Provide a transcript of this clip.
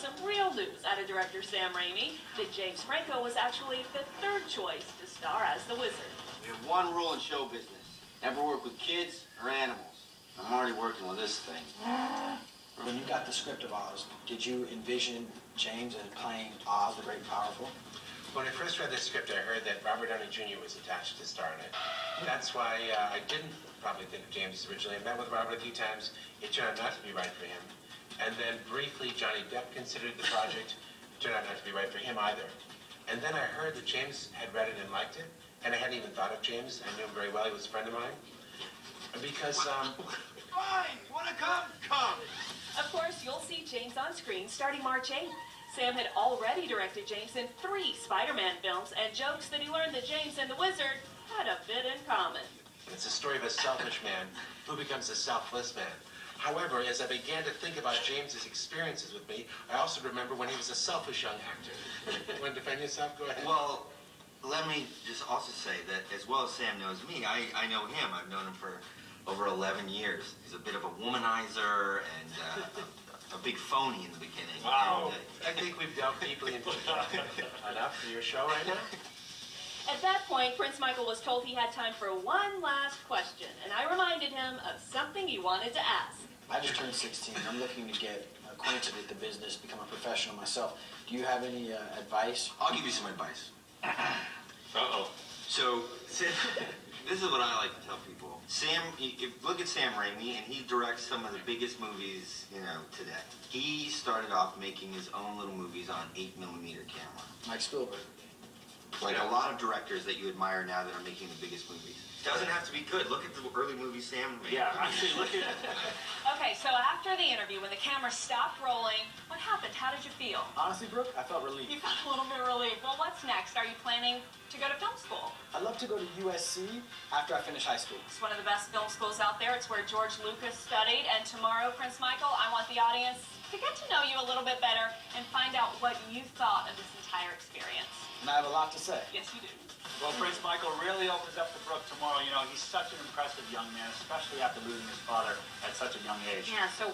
some real news out of director Sam Raimi that James Franco was actually the third choice to star as the Wizard. We have one rule in show business. Never work with kids or animals. I'm already working with this thing. When you got the script of Oz, did you envision James as playing Oz, the Great and Powerful? When I first read the script, I heard that Robert Downey Jr. was attached to star in it. That's why I didn't probably think of James originally. I met with Robert a few times. It turned out not to be right for him. And then briefly, Johnny Depp considered the project. It turned out not to be right for him either. And then I heard that James had read it and liked it. And I hadn't even thought of James. I knew him very well. He was a friend of mine. Because, Fine! You wanna come? Come! Of course, you'll see James on screen starting March 8th. Sam had already directed James in 3 Spider-Man films and jokes that he learned that James and the Wizard had a bit in common. it's a story of a selfish man who becomes a selfless man. However, as I began to think about James's experiences with me, I also remember when he was a selfish young actor. You want to defend yourself? Go ahead. Well, let me just also say that as well as Sam knows me, I know him. I've known him for over 11 years. He's a bit of a womanizer and a big phony in the beginning. Wow. And, I think we've delved deeply into enough for your show right now. At that point, Prince Michael was told he had time for one last question, and I reminded him of something he wanted to ask. I just turned 16. I'm looking to get acquainted with the business, become a professional myself. Do you have any advice? I'll give you some advice. Uh-oh. So, this is what I like to tell people. Look at Sam Raimi, and he directs some of the biggest movies, today. He started off making his own little movies on 8mm camera. Mike Spielberg. Like a lot of directors that you admire now that are making the biggest movies. Doesn't have to be good. Look at the early movies Sam made. Yeah, actually, look at... Okay, so after the interview, when the camera stopped rolling, what happened? How did you feel? Honestly, Brooke, I felt relieved. You felt a little bit relieved. Well, what's next? Are you planning to go to film school? I'd love to go to USC after I finish high school. It's one of the best film schools out there. It's where George Lucas studied. And tomorrow, Prince Michael, I want the audience to get to know you a little bit better and find out what you thought of this entire experience. And I have a lot to say. Yes, you do. Well, Prince Michael really opens up to Brooke tomorrow. He's such an impressive young man, especially after losing his father at such a young age. Yeah, so